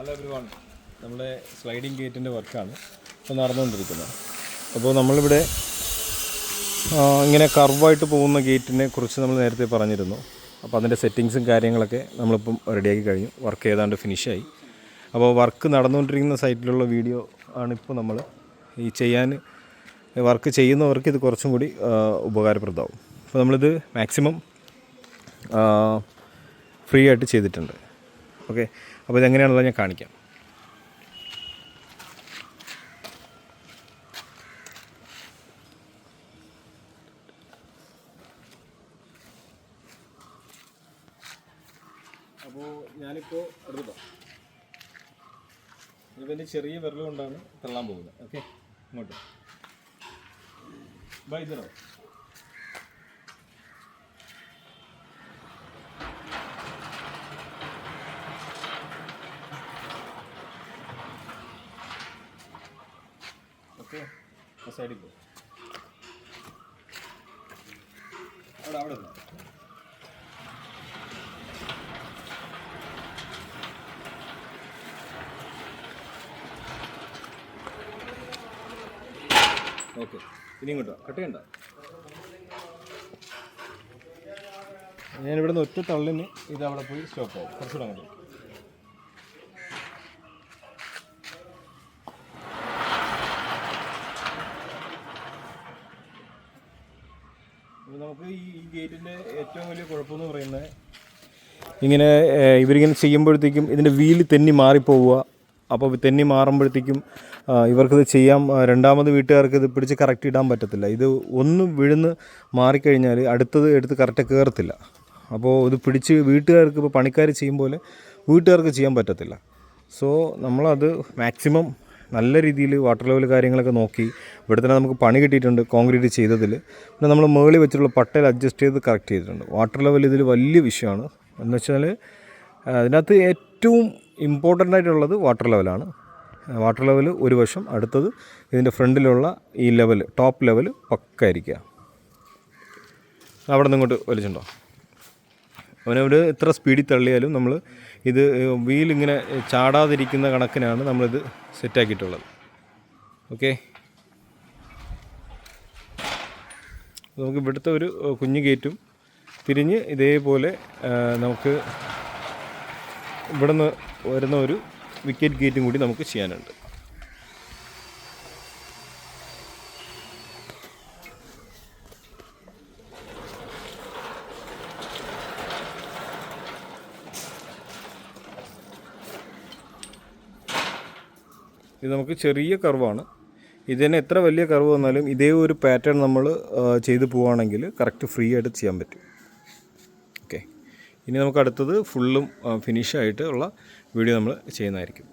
Hello everyone, നമ്മുടെ sliding ഗേറ്റിൻ്റെ വർക്കാണ് ഇപ്പോൾ നടന്നുകൊണ്ടിരിക്കുന്നത്. അപ്പോൾ നമ്മളിവിടെ ഇങ്ങനെ കർവായിട്ട് പോകുന്ന ഗേറ്റിനെ കുറിച്ച് നമ്മൾ നേരത്തെ പറഞ്ഞിരുന്നു. അപ്പോൾ അതിൻ്റെ സെറ്റിങ്സും കാര്യങ്ങളൊക്കെ നമ്മളിപ്പം റെഡിയാക്കി കഴിഞ്ഞു. വർക്ക് ഏതാണ്ട് ഫിനിഷായി. അപ്പോൾ വർക്ക് നടന്നുകൊണ്ടിരിക്കുന്ന സൈറ്റിലുള്ള വീഡിയോ ആണിപ്പോൾ നമ്മൾ ഈ വർക്ക് ചെയ്യുന്നവർക്ക് ഇത് കുറച്ചും കൂടി ഉപകാരപ്രദമാവും. അപ്പോൾ നമ്മളിത് മാക്സിമം ഫ്രീ ആയിട്ട് ചെയ്തിട്ടുണ്ട്. ഓക്കെ, അപ്പോൾ ഇതെങ്ങനെയാണെന്നുള്ളത് ഞാൻ കാണിക്കാം. അപ്പോൾ ഞാനിപ്പോൾ എടുത്തോ ഇതിൻ്റെ ചെറിയ വിരൽ കൊണ്ടാണ് തള്ളാൻ പോകുന്നത്. ഓക്കെ, ഇങ്ങോട്ട് ഇതോ. ഓക്കെ, സൈഡിൽ പോകും. അവിടെ ഓക്കെ, ഇനി ഇങ്ങോട്ടോ കട്ട് ചെയ്യണ്ട. ഞാനിവിടുന്ന് ഒറ്റ തള്ളിന് ഇത് അവിടെ പോയി സ്റ്റോപ്പ് ആവും. കുറച്ചുകൂടെ അങ്ങോട്ട് നമുക്ക് ഈ ഗേറ്റിൻ്റെ ഏറ്റവും വലിയ കുഴപ്പമെന്ന് പറയുന്നത് ഇങ്ങനെ ഇവരിങ്ങനെ ചെയ്യുമ്പോഴത്തേക്കും ഇതിൻ്റെ വീല് തെന്നി മാറിപ്പോവുക. അപ്പോൾ തെന്നി മാറുമ്പോഴത്തേക്കും ഇവർക്കിത് ചെയ്യാം. രണ്ടാമത് വീട്ടുകാർക്ക് ഇത് പിടിച്ച് കറക്റ്റ് ഇടാൻ പറ്റത്തില്ല. ഇത് ഒന്ന് വിഴുന്ന് മാറിക്കഴിഞ്ഞാൽ അടുത്തത് എടുത്ത് കറക്റ്റ് കയറത്തില്ല. അപ്പോൾ ഇത് പിടിച്ച് വീട്ടുകാർക്ക് ഇപ്പോൾ പണിക്കാർ ചെയ്യും പോലെ വീട്ടുകാർക്ക് ചെയ്യാൻ പറ്റത്തില്ല. സോ നമ്മളത് മാക്സിമം നല്ല രീതിയിൽ വാട്ടർ ലെവൽ കാര്യങ്ങളൊക്കെ നോക്കി ഇവിടെ തന്നെ നമുക്ക് പണി കിട്ടിയിട്ടുണ്ട് കോൺക്രീറ്റ് ചെയ്തതിൽ. പിന്നെ നമ്മൾ മുകളിൽ വെച്ചിട്ടുള്ള പട്ടയിൽ അഡ്ജസ്റ്റ് ചെയ്ത് കറക്റ്റ് ചെയ്തിട്ടുണ്ട്. വാട്ടർ ലെവൽ ഇതിൽ വലിയ വിഷയമാണ്. എന്ന് വെച്ചാൽ അതിനകത്ത് ഏറ്റവും ഇമ്പോർട്ടൻ്റ് ആയിട്ടുള്ളത് വാട്ടർ ലെവലാണ്. വാട്ടർ ലെവൽ ഒരു വശം, അടുത്തത് ഇതിൻ്റെ ഫ്രണ്ടിലുള്ള ഈ ലെവൽ ടോപ്പ് ലെവൽ പക്കായിരിക്കുക. അവിടെ നിന്ന് ഇങ്ങോട്ട് വലിച്ചുണ്ടോ. അവനവർ എത്ര സ്പീഡിൽ തള്ളിയാലും നമ്മൾ ഇത് വീലിങ്ങനെ ചാടാതിരിക്കുന്ന കണക്കിനാണ് നമ്മളിത് സെറ്റാക്കിയിട്ടുള്ളത്. ഓക്കെ, നമുക്ക് ഇവിടുത്തെ ഒരു കുഞ്ഞു ഗേറ്റും തിരിഞ്ഞ് ഇതേപോലെ നമുക്ക് ഇവിടുന്ന് വരുന്ന ഒരു വിക്കറ്റ് ഗേറ്റും കൂടി നമുക്ക് ചെയ്യാനുണ്ട്. ഇത് നമുക്ക് ചെറിയ കർവാണ്. ഇത് തന്നെ എത്ര വലിയ കർവ് വന്നാലും ഇതേ ഒരു പാറ്റേൺ നമ്മൾ ചെയ്ത് പോവുകയാണെങ്കിൽ കറക്റ്റ് ഫ്രീ ആയിട്ട് ചെയ്യാൻ പറ്റും. ഓക്കെ, ഇനി നമുക്ക് അടുത്തത് ഫുള്ളും ഫിനിഷായിട്ട് ഉള്ള വീഡിയോ നമ്മൾ ചെയ്യുന്നതായിരിക്കും.